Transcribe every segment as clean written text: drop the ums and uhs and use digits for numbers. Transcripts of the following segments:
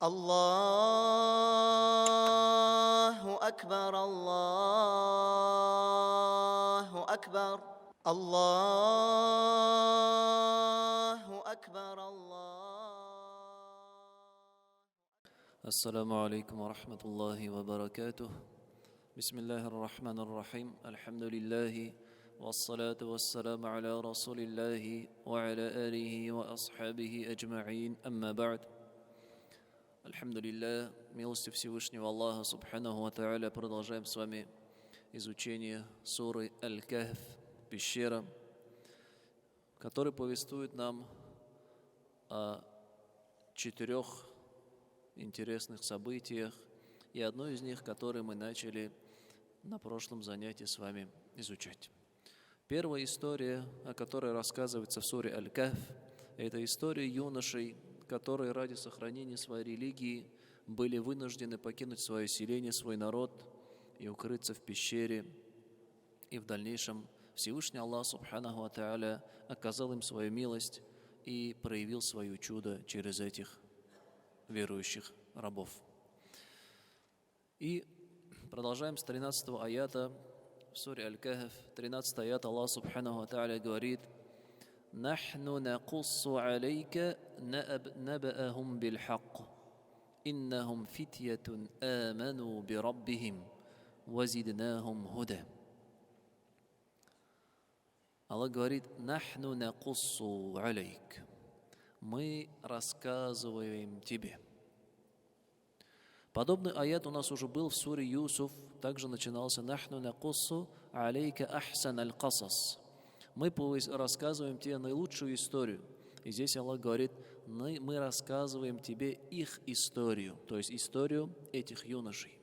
الله أكبر الله أكبر الله أكبر السلام عليكم ورحمة الله وبركاته. بسم الله الرحمن الرحيم. الحمد لله والصلاة والسلام على رسول الله وعلى آله وأصحابه أجمعين. أما بعد. Альхамдулилля, милости Всевышнего Аллаха Субханаху ва Тааля, продолжаем с вами изучение суры Аль-Кахф, пещера, который повествует нам о 4 интересных событиях, и одно из них, которое мы начали на прошлом занятии с вами изучать. Первая история, о которой рассказывается в суре Аль-Кахф, это история юношей, которые ради сохранения своей религии были вынуждены покинуть свое селение, свой народ и укрыться в пещере. И в дальнейшем Всевышний Аллах Субханаху ва Тааля оказал им свою милость и проявил свое чудо через этих верующих рабов. И продолжаем с 13 аята в суре Аль-Кахф. 13 аят Аллах Субханаху ва Тааля говорит: نحن نقص عليك نبأهم بالحق إنهم فتية آمنوا بربهم وزدناهم هدى. Аллах говорит: نحن نقص عليك. Мы рассказываем тебе. Подобный аят у нас уже был в суре Юсуф. Также начинался: نحن نقص عليك أحسن القصص. Мы рассказываем тебе наилучшую историю. И здесь Аллах говорит: мы рассказываем тебе их историю, то есть историю этих юношей.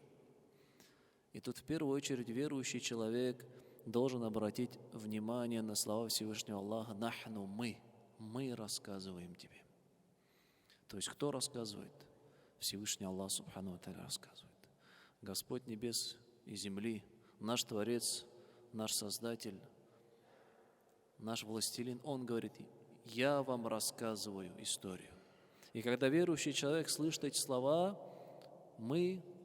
И тут в первую очередь верующий человек должен обратить внимание на слова Всевышнего Аллаха: «Нахну» мы рассказываем тебе. То есть кто рассказывает? Всевышний Аллах Субхану ва Тааля рассказывает. Господь небес и земли, наш Творец, наш Создатель, наш Властелин, Он говорит: я вам рассказываю историю. И когда верующий человек слышит эти слова,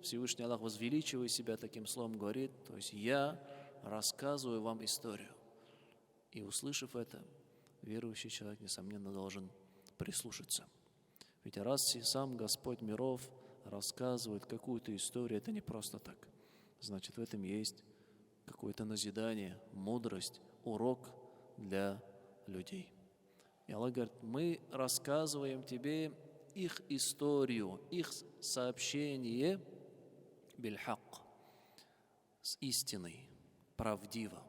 Всевышний Аллах, возвеличивая себя таким словом, говорит, то есть я рассказываю вам историю. И услышав это, верующий человек, несомненно, должен прислушаться. Ведь раз сам Господь миров рассказывает какую-то историю, это не просто так. Значит, в этом есть какое-то назидание, мудрость, урок для людей. И Аллах говорит: мы рассказываем тебе их историю, их сообщение бильхак, с истиной, правдиво.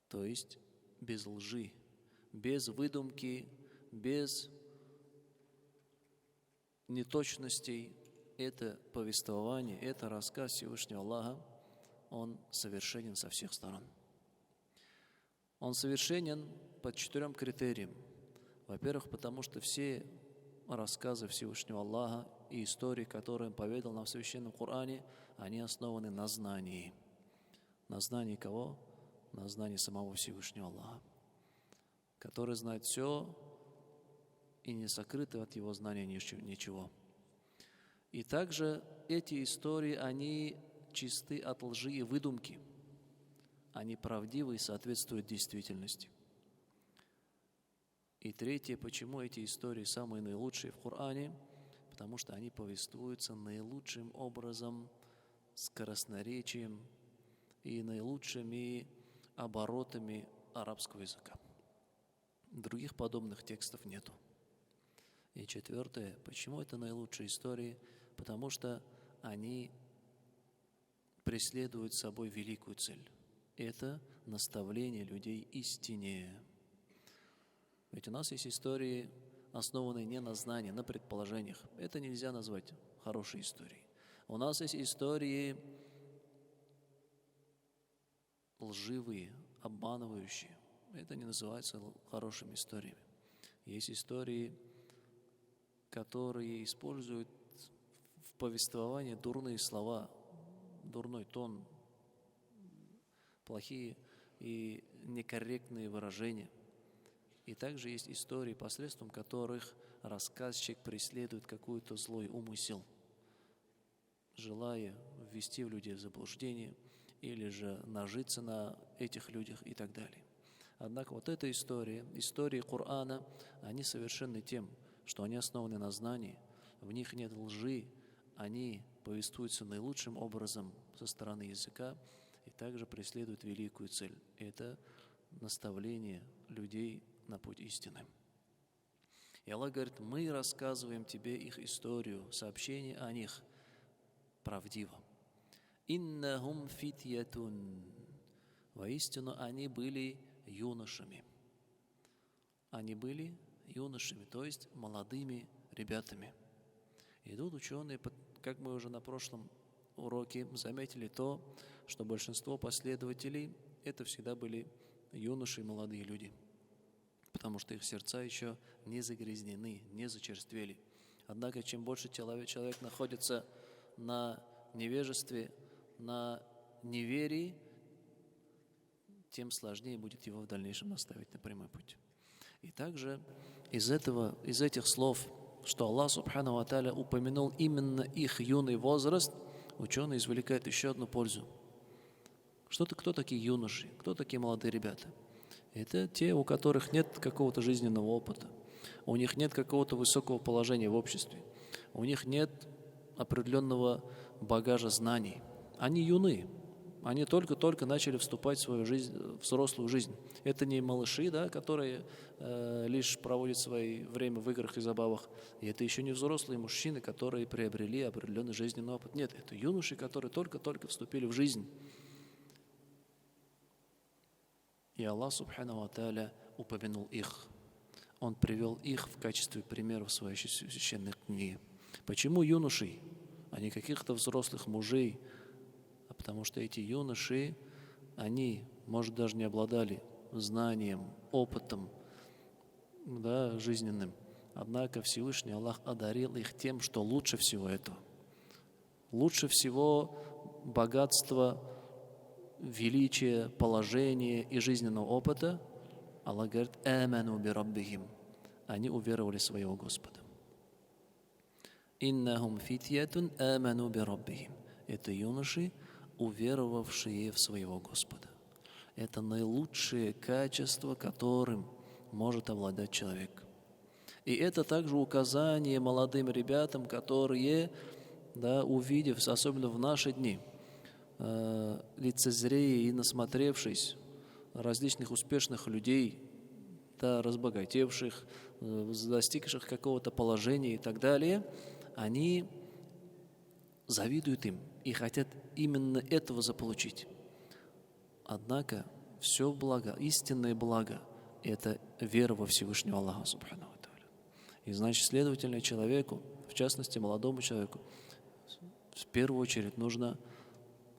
То есть без лжи, без выдумки, без неточностей. Это повествование, это рассказ Всевышнего Аллаха, он совершенен со всех сторон. Он совершенен по 4 критериям. Во-первых, потому что все рассказы Всевышнего Аллаха и истории, которые Он поведал нам в Священном Коране, они основаны на знании. На знании кого? На знании самого Всевышнего Аллаха, который знает все и не сокрыто от Его знания ничего. И также эти истории, они чисты от лжи и выдумки. Они правдивы и соответствуют действительности. И третье, почему эти истории самые наилучшие в Коране? Потому что они повествуются наилучшим образом, с красноречием и наилучшими оборотами арабского языка. Других подобных текстов нету. И четвертое, почему это наилучшие истории? Потому что они преследуют собой великую цель. Это наставление людей истине. Ведь у нас есть истории, основанные не на знании, на предположениях. Это нельзя назвать хорошей историей. У нас есть истории лживые, обманывающие. Это не называется хорошими историями. Есть истории, которые используют в повествовании дурные слова, дурной тон, плохие и некорректные выражения. И также есть истории, посредством которых рассказчик преследует какой-то злой умысел, желая ввести в людей в заблуждение или же нажиться на этих людях и так далее. Однако вот эта история, истории Корана, они совершенны тем, что они основаны на знании, в них нет лжи, они повествуются наилучшим образом со стороны языка и также преследуют великую цель. Это наставление людей на путь истины. И Аллах говорит: мы рассказываем тебе их историю, сообщение о них правдиво. «Иннахум фитьятун». Воистину, они были юношами. Они были юношами, то есть молодыми ребятами. И тут ученые, как мы уже на прошлом уроке заметили, то, что большинство последователей это всегда были юноши и молодые люди, потому что их сердца еще не загрязнены, не зачерствели. Однако, чем больше человек находится на невежестве, на неверии, тем сложнее будет его в дальнейшем наставить на прямой путь. И также из этих слов, что Аллах Субхану ва Тааля упомянул именно их юный возраст, ученые извлекают еще одну пользу. Кто такие юноши, кто такие молодые ребята? Это те, у которых нет какого-то жизненного опыта, у них нет какого-то высокого положения в обществе, у них нет определенного багажа знаний. Они юны, они только-только начали вступать в свою жизнь, в взрослую жизнь. Это не малыши, да, которые лишь проводят свое время в играх и забавах. И это еще не взрослые мужчины, которые приобрели определенный жизненный опыт. Нет, это юноши, которые только-только вступили в жизнь. И Аллах Субхану ва Тааля упомянул их. Он привел их в качестве примера в своей священной книге. Почему юношей, а не каких-то взрослых мужей? А потому что эти юноши, они, может, даже не обладали знанием, опытом, да, жизненным. Однако Всевышний Аллах одарил их тем, что лучше всего этого. Лучше всего богатства, величия, положения и жизненного опыта. Аллах говорит: «Аману би раббихим». Они уверовали в своего Господа. «Иннахум фитьятун аману би раббихим». Это юноши, уверовавшие в своего Господа. Это наилучшее качество, которым может обладать человек. И это также указание молодым ребятам, которые, да, увидев, особенно в наши дни, лицезрея и насмотревшись различных успешных людей, да, разбогатевших, достигших какого-то положения и так далее, они завидуют им и хотят именно этого заполучить. Однако все благо, истинное благо – это вера во Всевышнего Аллаха Субхану ва Тааля. И значит, следовательно, человеку, в частности молодому человеку, в первую очередь нужно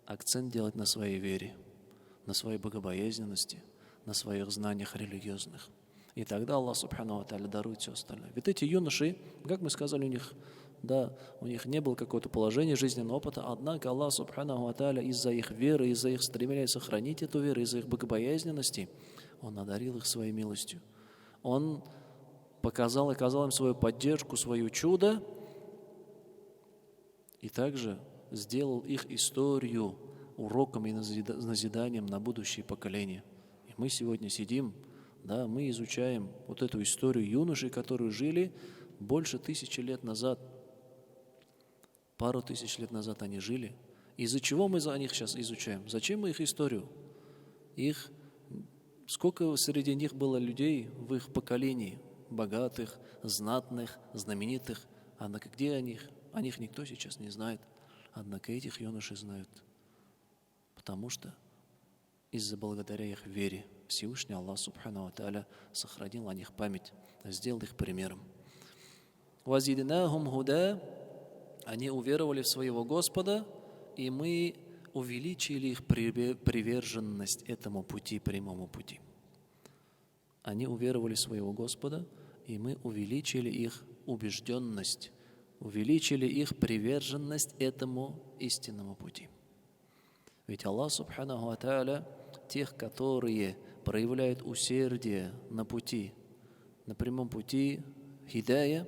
акцент делать на своей вере, на своей богобоязненности, на своих знаниях религиозных. И тогда Аллах Субхану ва Тааля дарует все остальное. Ведь эти юноши, как мы сказали, у них не было какого-то положения, жизненного опыта, однако Аллах Субхану ва Тааля из-за их веры, из-за их стремления сохранить эту веру, из-за их богобоязненности, Он одарил их своей милостью. Он оказал им свою поддержку, свое чудо, и также сделал их историю уроком и назиданием на будущее поколение. И мы сегодня сидим, да, мы изучаем вот эту историю юношей, которые жили больше 1000 лет назад. Пару тысяч лет назад они жили. Из-за чего мы о них сейчас изучаем? Зачем мы их историю? Сколько среди них было людей в их поколении, богатых, знатных, знаменитых. Однако где они? О них никто сейчас не знает. Однако этих юношей знают. Потому что благодаря их вере Всевышний Аллах Субхану ва Тааля сохранил о них память, сделал их примером. «Вазиднахум худа». Они уверовали в своего Господа, и мы увеличили их приверженность этому пути, прямому пути. Они уверовали в своего Господа, и мы увеличили их убежденность, увеличили их приверженность этому истинному пути. Ведь Аллах Субхану ва Тааля тех, которые проявляют усердие на пути, на прямом пути, хидая,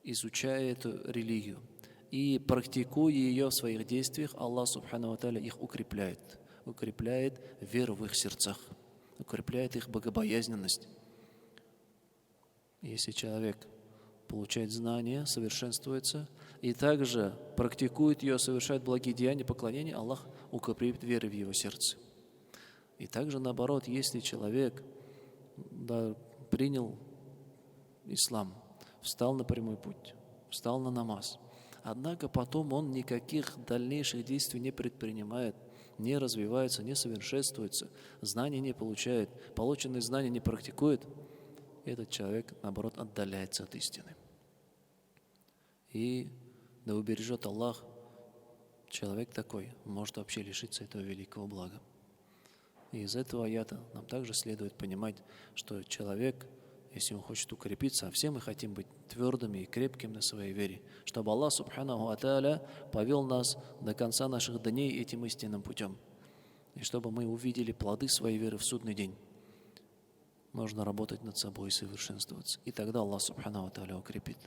изучая эту религию и практикуя ее в своих действиях, Аллах Субхану ва Тааля их укрепляет веру в их сердцах, укрепляет их богобоязненность. Если человек получает знания, совершенствуется, и также практикует ее, совершает благие деяния, поклонения, Аллах укрепит веру в его сердце. И также наоборот, если человек принял ислам, встал на прямой путь, встал на намаз, однако потом он никаких дальнейших действий не предпринимает, не развивается, не совершенствуется, знания не получает, полученные знания не практикует, этот человек, наоборот, отдаляется от истины. И да убережет Аллах, человек такой может вообще лишиться этого великого блага. И из этого аята нам также следует понимать, что человек, если он хочет укрепиться, а все мы хотим быть твердыми и крепкими на своей вере, чтобы Аллах Субханаху ва Тааля повел нас до конца наших дней этим истинным путем. И чтобы мы увидели плоды своей веры в судный день. Нужно работать над собой и совершенствоваться. И тогда Аллах Субханаху ва Тааля укрепит.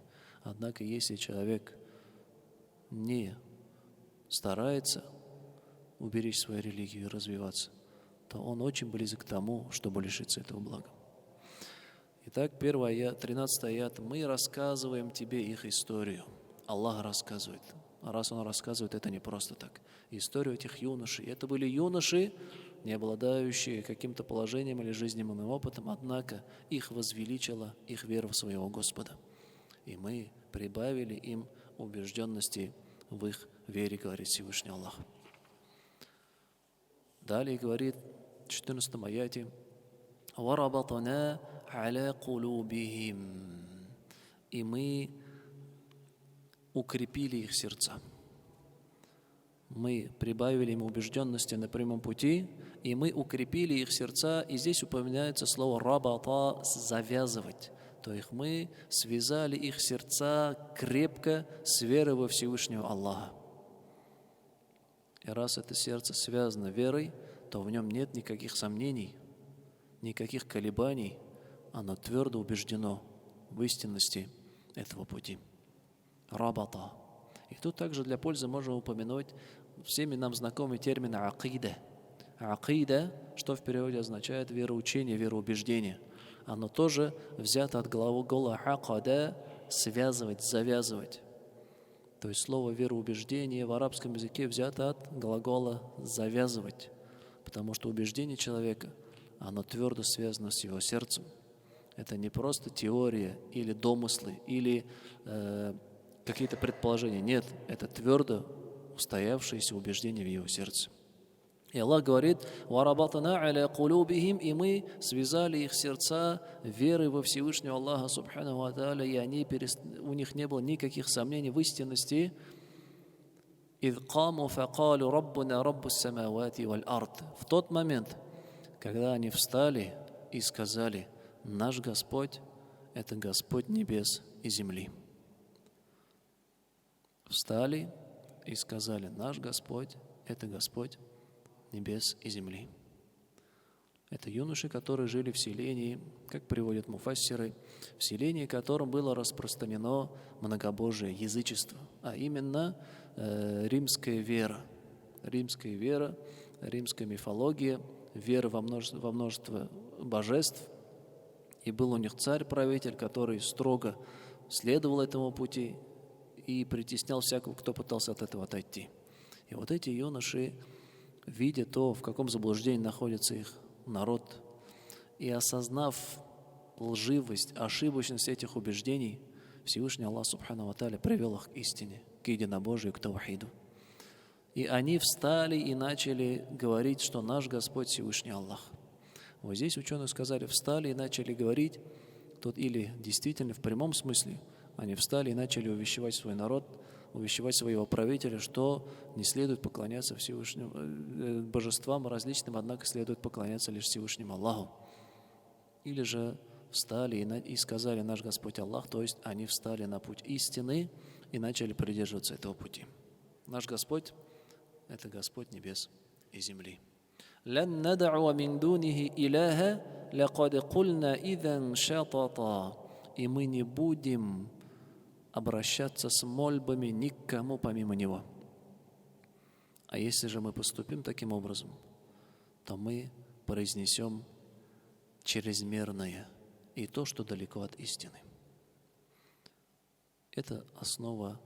Однако, если человек не старается уберечь свою религию и развиваться, то он очень близок к тому, чтобы лишиться этого блага. Итак, 13 аят. Мы рассказываем тебе их историю. Аллах рассказывает. А раз Он рассказывает, это не просто так. Историю этих юношей. Это были юноши, не обладающие каким-то положением или жизненным опытом, однако их возвеличила их вера в своего Господа. И мы прибавили им убежденности в их вере, говорит Всевышний Аллах. Далее говорит в 14 аяте: «Варабатана аля кулубихим». И мы укрепили их сердца. Мы прибавили им убежденности на прямом пути, и мы укрепили их сердца. И здесь упоминается слово «рабата» – «завязывать». То есть мы связали их сердца крепко с верой во Всевышнего Аллаха. И раз это сердце связано верой, то в нем нет никаких сомнений, никаких колебаний. Оно твердо убеждено в истинности этого пути. Рабата. И тут также для пользы можно упомянуть всеми нам знакомый термин акида. Акида, что в переводе означает вероучение, вероубеждение. Оно тоже взято от глагола акада – связывать, завязывать. То есть слово вероубеждение в арабском языке взято от глагола завязывать. Потому что убеждение человека, оно твердо связано с его сердцем. Это не просто теория или домыслы, или какие-то предположения. Нет, это твердо устоявшееся убеждение в его сердце. И Аллах говорит: «Варабатана аля кулубихим», и мы связали их сердца верой во Всевышнего Аллаха Субханаху ва Тааля, и у них не было никаких сомнений в истинности. «Идh каму факалу раббуна раббу самавати валь ард». В тот момент, когда они встали и сказали: «Наш Господь – это Господь небес и земли». Встали и сказали: «Наш Господь – это Господь небес и земли». Это юноши, которые жили в селении, как приводят муфассиры, в селении, в котором было распространено многобожие, язычество, а именно римская вера, римская мифология, вера во множество божеств. И был у них царь-правитель, который строго следовал этому пути и притеснял всякого, кто пытался от этого отойти. И вот эти юноши, видя то, в каком заблуждении находится их народ, и осознав лживость, ошибочность этих убеждений, Всевышний Аллах Субхану ва Тааля привел их к истине, к единобожию, к тавхиду. И они встали и начали говорить, что наш Господь Всевышний Аллах. Вот здесь ученые сказали: встали и начали говорить, тут или действительно в прямом смысле, они встали и начали увещевать свой народ, увещевать своего правителя, что не следует поклоняться Всевышнему божествам различным, однако следует поклоняться лишь Всевышнему Аллаху. Или же встали и сказали: наш Господь Аллах, то есть они встали на путь истины и начали придерживаться этого пути. Наш Господь – это Господь небес и земли. «Лан над'у мин дунихи илаха, лакад кульна идан шатата». и мы не будем обращаться с мольбами ни к кому помимо Него. А если же мы поступим таким образом, то мы произнесем чрезмерное и то, что далеко от истины. Это основа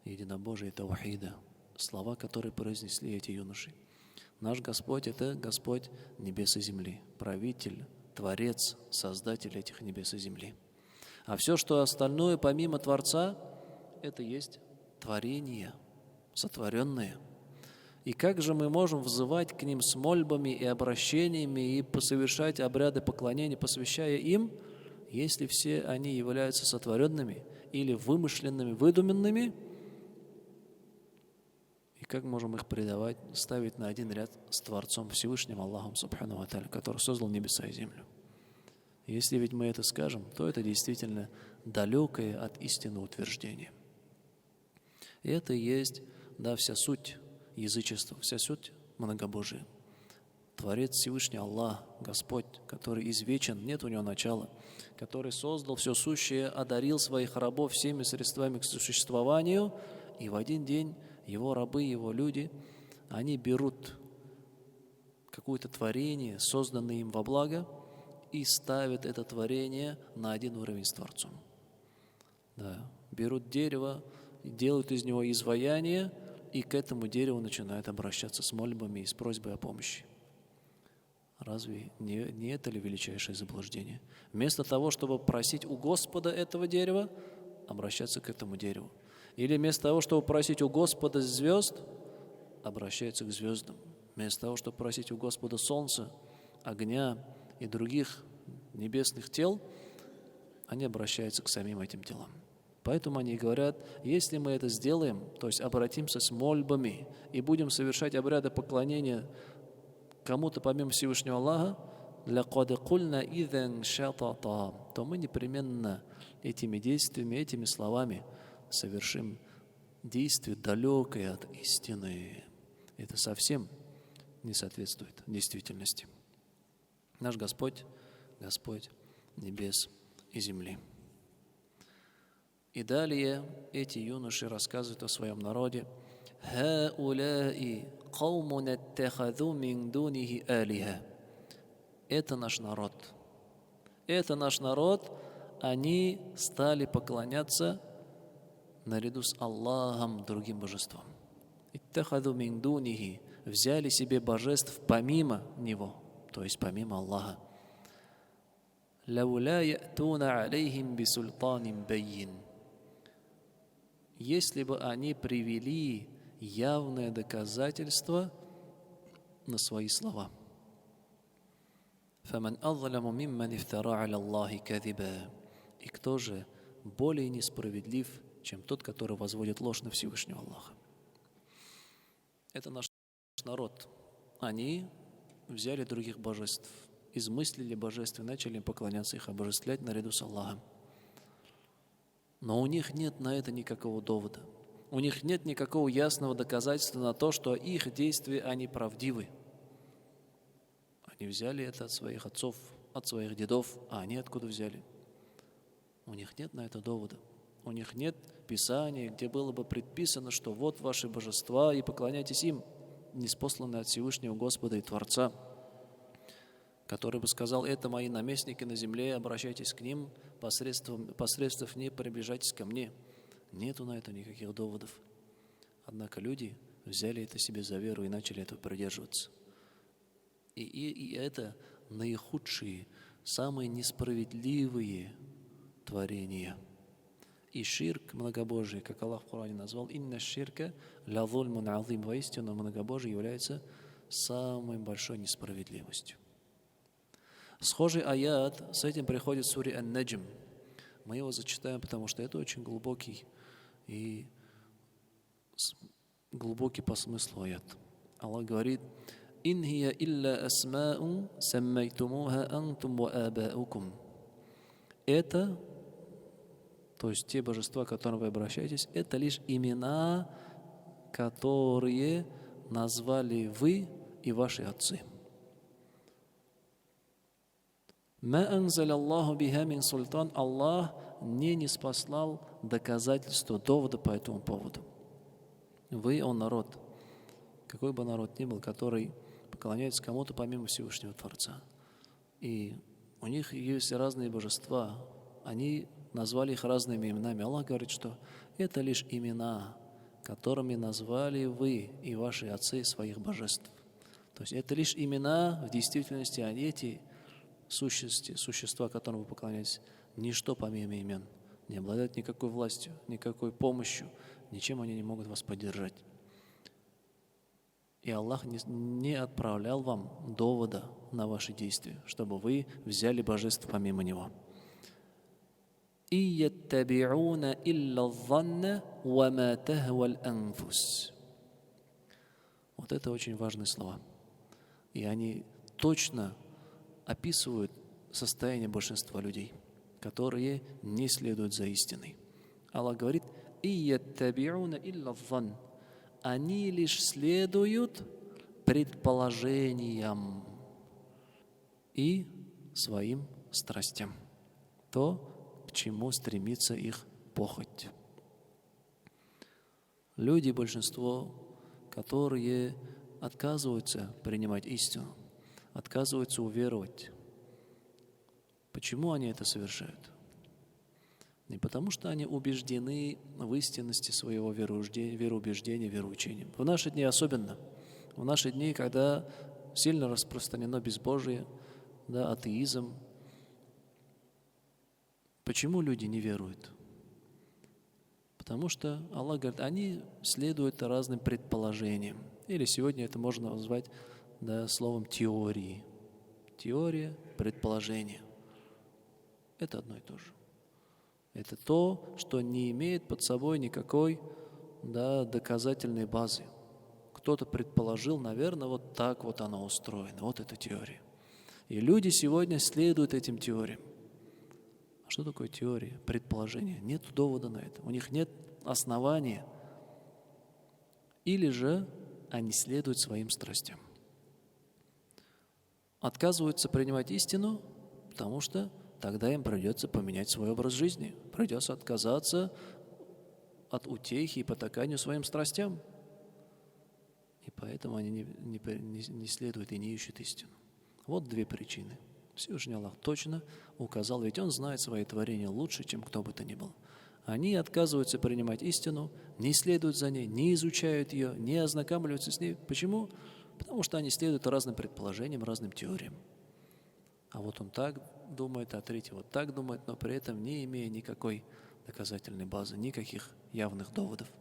единобожия таухида, слова, которые произнесли эти юноши. Наш Господь – это Господь небес и земли, правитель, Творец, Создатель этих небес и земли. А все, что остальное помимо Творца, это есть творение, сотворенное. И как же мы можем взывать к ним с мольбами и обращениями и совершать обряды поклонения, посвящая им, если все они являются сотворенными или вымышленными, выдуманными? И как можем их предавать, ставить на один ряд с Творцом Всевышним Аллахом Субхану ва Тааля, который создал небеса и землю? Если ведь мы это скажем, то это действительно далекое от истины утверждение. И это и есть, да, вся суть язычества, вся суть многобожия. Творец Всевышний Аллах, Господь, который извечен, нет у него начала, который создал все сущее, одарил своих рабов всеми средствами к существованию, и в один день его рабы, его люди, они берут какое-то творение, созданное им во благо, и ставят это творение на один уровень с Творцом. Да, берут дерево, делают из него изваяние, и к этому дереву начинают обращаться с мольбами и с просьбой о помощи. Разве не это ли величайшее заблуждение? Вместо того, чтобы просить у Господа этого дерева, обращаться к этому дереву. Или вместо того, чтобы просить у Господа звезд, обращаются к звездам. Вместо того, чтобы просить у Господа солнца, огня и других небесных тел, они обращаются к самим этим телам. Поэтому они говорят, если мы это сделаем, то есть обратимся с мольбами и будем совершать обряды поклонения кому-то помимо Всевышнего Аллаха, то мы непременно этими действиями, этими словами совершим действие далекое от истины. Это совсем не соответствует действительности. Наш Господь, Господь небес и земли. И далее эти юноши рассказывают о своем народе. Это наш народ. Это наш народ. Они стали поклоняться наряду с Аллахом другим божествам. Взяли себе божеств помимо Него, то есть помимо Аллаха. Если бы они привели явное доказательство на свои слова. И кто же более несправедлив, чем тот, который возводит ложь на Всевышнего Аллаха? Это наш народ. Они взяли других божеств, измыслили божеств и начали поклоняться их, обожествлять наряду с Аллахом. Но у них нет на это никакого довода. У них нет никакого ясного доказательства на то, что их действия, они правдивы. Они взяли это от своих отцов, от своих дедов, а они откуда взяли? У них нет на это довода. У них нет писания, где было бы предписано, что вот ваши божества, и поклоняйтесь им, ниспосланные от Всевышнего Господа и Творца, который бы сказал, это мои наместники на земле, обращайтесь к ним, посредством них приближайтесь ко мне. Нету на это никаких доводов. Однако люди взяли это себе за веру и начали этого придерживаться. И это наихудшие, самые несправедливые творения. И ширк, многобожие, как Аллах в Коране назвал, «Инна ширка ля зульмун азим». Воистину, многобожие является самой большой несправедливостью. Схожий аят, с этим приходит в суре Ан-Наджм. Мы его зачитаем, потому что это очень глубокий и глубокий по смыслу аят. Аллах говорит, «Ин хия илля асма'ун саммайтумуха антум ва абаукум». Это, то есть те божества, к которым вы обращаетесь, это лишь имена, которые назвали вы и ваши отцы. «Ма анзаля Аллаху биха мин султан». Аллах не ниспослал доказательства, довода по этому поводу. Вы, он народ, какой бы народ ни был, который поклоняется кому-то помимо Всевышнего Творца. И у них есть разные божества, они назвали их разными именами. Аллах говорит, что это лишь имена, которыми назвали вы и ваши отцы своих божеств. То есть это лишь имена, в действительности они эти существа, которым вы поклоняетесь, ничто помимо имен, не обладают никакой властью, никакой помощью, ничем они не могут вас поддержать. И Аллах не отправлял вам довода на ваши действия, чтобы вы взяли божеств помимо Него. «И яттаби'уна илля ззанна ва ма тахваль анфус». Вот это очень важные слова. И они точно описывают состояние большинства людей, которые не следуют за истиной. Аллах говорит: «И яттаби'уна илля ззанна». Они лишь следуют предположениям и своим страстям. То, к чему стремится их похоть. Люди, большинство, которые отказываются принимать истину, отказываются уверовать. Почему они это совершают? Не потому, что они убеждены в истинности своего вероубеждения, вероучения. В наши дни особенно. В наши дни, когда сильно распространено безбожие, да, атеизм. Почему люди не веруют? Потому что Аллах говорит, они следуют разным предположениям. Или сегодня это можно назвать, да, словом теории. Теория, предположение. Это одно и то же. Это то, что не имеет под собой никакой, да, доказательной базы. Кто-то предположил, наверное, вот так вот оно устроено. Вот эта теория. И люди сегодня следуют этим теориям. А что такое теория? Предположение. Нет довода на это. У них нет основания. Или же они следуют своим страстям. Отказываются принимать истину, потому что тогда им придется поменять свой образ жизни. Придется отказаться от утехи и потаканию своим страстям. И поэтому они не следуют и не ищут истину. Вот две причины. Всевышний Аллах точно указал, ведь Он знает свои творения лучше, чем кто бы то ни был. Они отказываются принимать истину, не следуют за ней, не изучают ее, не ознакомливаются с ней. Почему? Потому что они следуют разным предположениям, разным теориям. А вот он так думает, а третий вот так думает, но при этом не имея никакой доказательной базы, никаких явных доводов.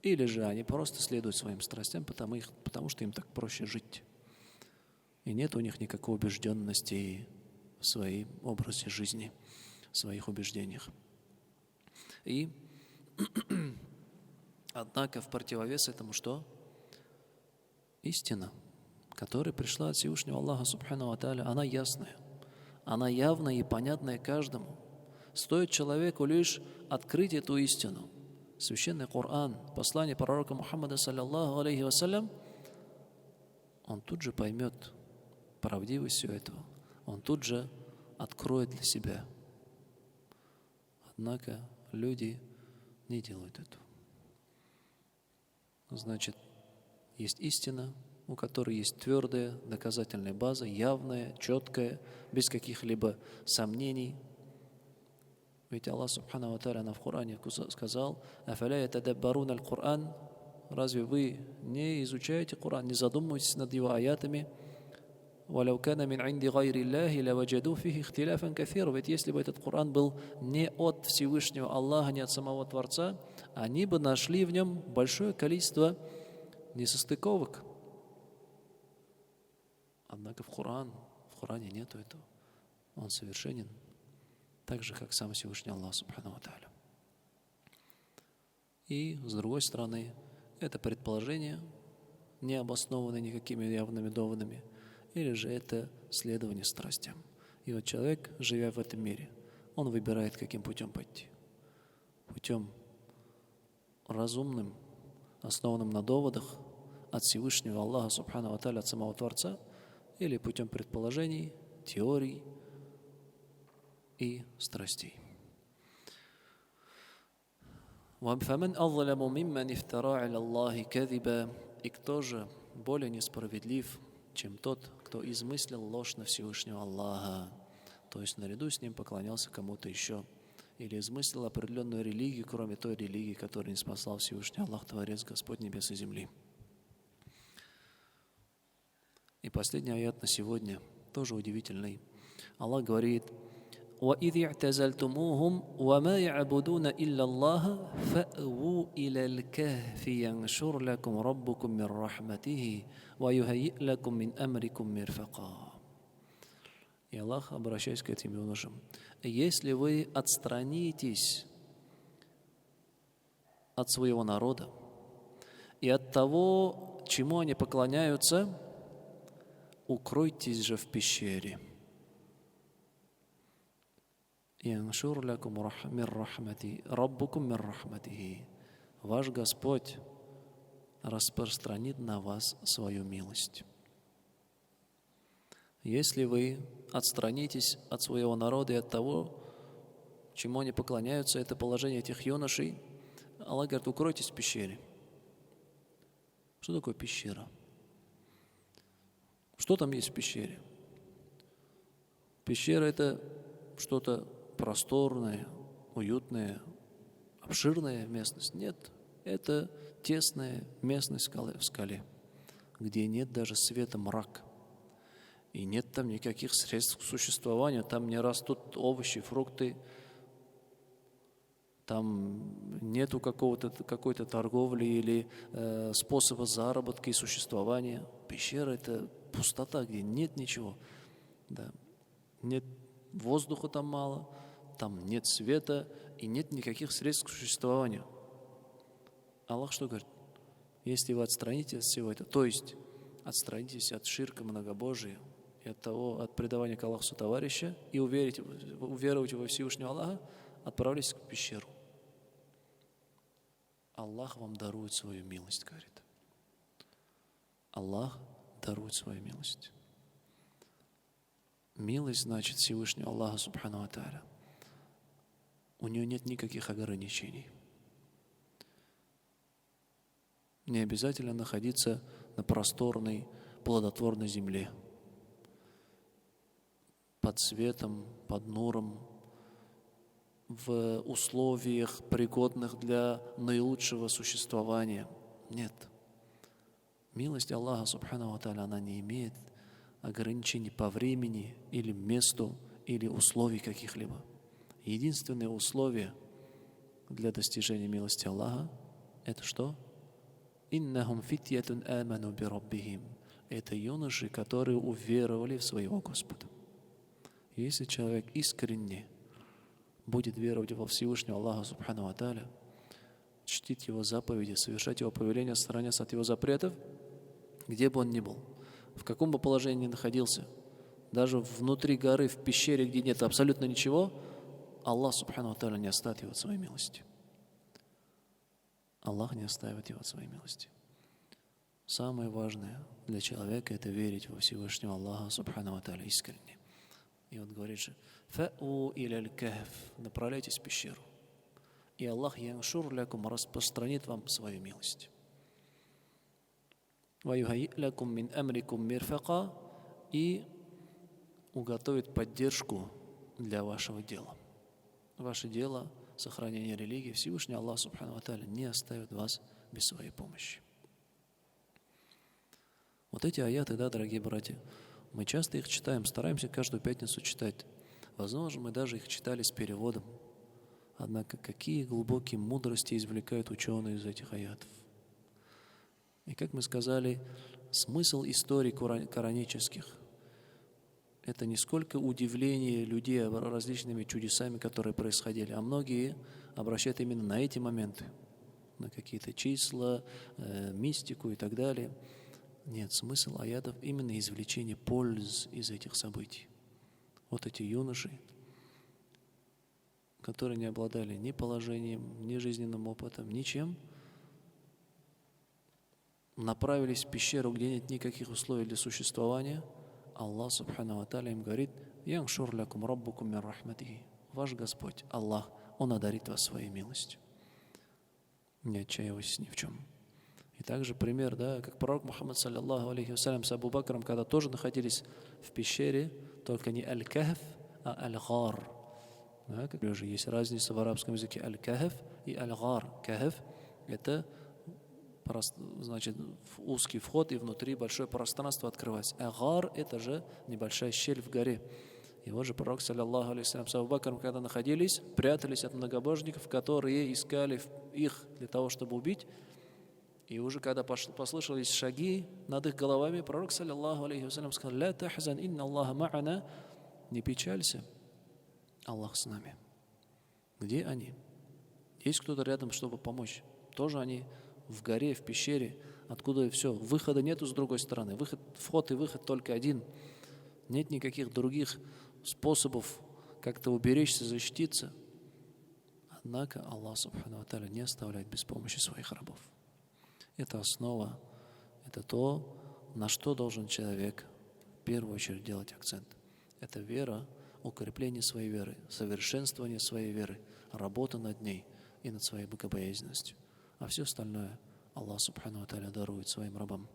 Или же они просто следуют своим страстям, потому что им так проще жить. И нет у них никакой убежденности в своем образе жизни, в своих убеждениях. И, однако, в противовес этому что? Истина, которая пришла от Всевышнего Аллаха Субхану ва Тааля, она ясная, она явная и понятная каждому. Стоит человеку лишь открыть эту истину. Священный Коран, послание пророка Мухаммада, саллаллаху алейхи вассалям, он тут же поймет правдивость всего этого. Он тут же откроет для себя. Однако люди не делают этого. Значит, есть истина, у которой есть твердая доказательная база, явная, четкая, без каких-либо сомнений. Ведь Аллах Субхану ва Тааля в Коране сказал: «Афаля ятадаббаруна аль-Кур'ан». Разве вы не изучаете Коран, не задумываетесь над его аятами? «Валяу кана мин инди гайри Аллахи лаваджаду фихи ихтиляфан кафира». Ведь если бы этот Коран был не от Всевышнего Аллаха, не от самого Творца, они бы нашли в нем большое количество несостыковок. Однако в Коране нету этого. Он совершенен, так же, как сам Всевышний Аллах Субхану ва Тааля. И, с другой стороны, это предположение, не обоснованное никакими явными доводами, или же это следование страстям. И вот человек, живя в этом мире, он выбирает, каким путем пойти. Путем разумным, основанным на доводах от Всевышнего Аллаха Субхану ва Тааля, от самого Творца, или путем предположений, теорий и страстей. فَمَنْ أَظْلَمُ مِمَّنِ افْتَرَى عَلَى اللَّهِ كَذِبًا. И кто же более несправедлив, чем тот, кто измыслил ложь на Всевышнего Аллаха, то есть наряду с ним поклонялся кому-то еще, или измыслил определенную религию, кроме той религии, которую не спасал Всевышний Аллах, Творец, Господь небес и земли. И последний аят на сегодня, тоже удивительный. Аллах говорит: وَإِذِ اعْتَزَلْتُمُوهُمْ وَمَا يَعْبُدُونَ إِلَّا اللَّهَ فَأْوُوا إِلَى الْكَهْفِ يَنْشُرْ لَكُمْ رَبُّكُمْ مِنْ رَحْمَتِهِ وَيُهَيِّئْ لَكُمْ مِنْ أَمْرِكُمْ مِرْفَقًا. И Аллах, обращаясь к этим юношам: если вы отстранитесь от своего народа и от того, чему они поклоняются, укройтесь же в пещере. «Яншур лякум мир рахмати, раббукум мир рахматихи». Ваш Господь распространит на вас свою милость. Если вы отстранитесь от своего народа и от того, чему они поклоняются, это положение этих юношей, Аллах говорит: укройтесь в пещере. Что такое пещера? Что там есть в пещере? Пещера — это что-то просторная, уютная, обширная местность. Нет, это тесная местность в скале, где нет даже света, мрак. И нет там никаких средств к существованию, там не растут овощи, фрукты, там нету какой-то торговли или способа заработка и существования. Пещера — это пустота, где нет ничего. Да. Нет воздуха там мало, там нет света и нет никаких средств к существованию. Аллах что говорит? Если вы отстранитесь от всего этого, то есть отстранитесь от ширка, многобожия и от предавания к Аллаху товарища и уверуйте во Всевышнего Аллаха, отправляйтесь в пещеру. Аллах вам дарует свою милость, говорит. Аллах дарует свою милость. Милость значит Всевышнего Аллаха Субхану ва Тааля. У нее нет никаких ограничений. Не обязательно находиться на просторной, плодотворной земле, под светом, под нуром, в условиях, пригодных для наилучшего существования. Нет. Милость Аллаха Субхану ва Тааля, она не имеет ограничений по времени или месту, или условий каких-либо. Единственное условие для достижения милости Аллаха — это что? «Иннахум фитьятун аману би раббихим». Это юноши, которые уверовали в своего Господа. Если человек искренне будет веровать во Всевышнего Аллаха Субхану ва Тааля, чтить Его заповеди, совершать Его повеления, стороняться от Его запретов, где бы он ни был, в каком бы положении ни находился, даже внутри горы, в пещере, где нет абсолютно ничего, Аллах Субхану ва Тааля не оставит его от своей милости. Аллах не оставит его от своей милости. Самое важное для человека — это верить во Всевышнего Аллаха Субхану ва Тааля искренне. И вот говорит же: «Фа'у иляль кахф», направляйтесь в пещеру, и Аллах яншур лякум, распространит вам свою милость. «Ваюхайи лякум мин амрикум мирфака», и уготовит поддержку для вашего дела. Ваше дело — сохранение религии. Всевышний Аллах Субхану ва Тааля не оставит вас без своей помощи. Вот эти аяты, да, дорогие братья, мы часто их читаем, стараемся каждую пятницу читать. Возможно, мы даже их читали с переводом. Однако какие глубокие мудрости извлекают ученые из этих аятов. И как мы сказали, смысл историй коранических — это не сколько удивление людей различными чудесами, которые происходили, а многие обращают именно на эти моменты, на какие-то числа, мистику и так далее. Нет, смысл аятов именно извлечение польз из этих событий. Вот эти юноши, которые не обладали ни положением, ни жизненным опытом, ничем, направились в пещеру, где нет никаких условий для существования. Аллах Субхану ва Тааля им говорит: «Яншур лякум раббукум мин рахматихи». Ваш Господь, Аллах, Он одарит вас своей милостью. Не отчаивайся ни в чем. И также пример, да, как пророк Мухаммад, саллиллаху алейхи вассалям, с Абу Бакром, когда тоже находились в пещере, только не аль-кахф, а аль-гар. Да, как уже есть разница в арабском языке аль-кахф и аль-гар. Кахф — это значит узкий вход, и внутри большое пространство открывается. А гар — это же небольшая щель в горе. И вот же пророк, саллиллаху алейхи вассалям, с Абу Бакром, когда находились, прятались от многобожников, которые искали их для того, чтобы убить. И уже когда послышались шаги над их головами, пророк, саллиллаху алейхи вассалям, сказал: «Ля тахзан, инна Аллаха ма'ана». Не печалься, Аллах с нами. Где они? Есть кто-то рядом, чтобы помочь? Тоже они в горе, в пещере, откуда все. Выхода нету с другой стороны. Вход и выход только один. Нет никаких других способов как-то уберечься, защититься. Однако Аллах субхану ва тааля не оставляет без помощи своих рабов. Это основа, это то, на что должен человек в первую очередь делать акцент. Это вера, укрепление своей веры, совершенствование своей веры, работа над ней и над своей богобоязненностью. А все остальное Аллах субхану ва тааля дарует своим рабам.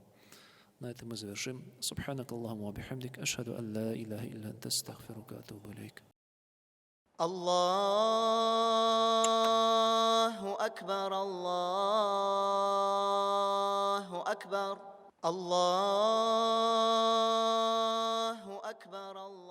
На этом мы завершим. Субханак Аллахумма ва бихамдик, ашхаду ан ла илляха илля анта, астагфирука ва атубу илейк. الله أكبر الله أكبر الله أكبر الله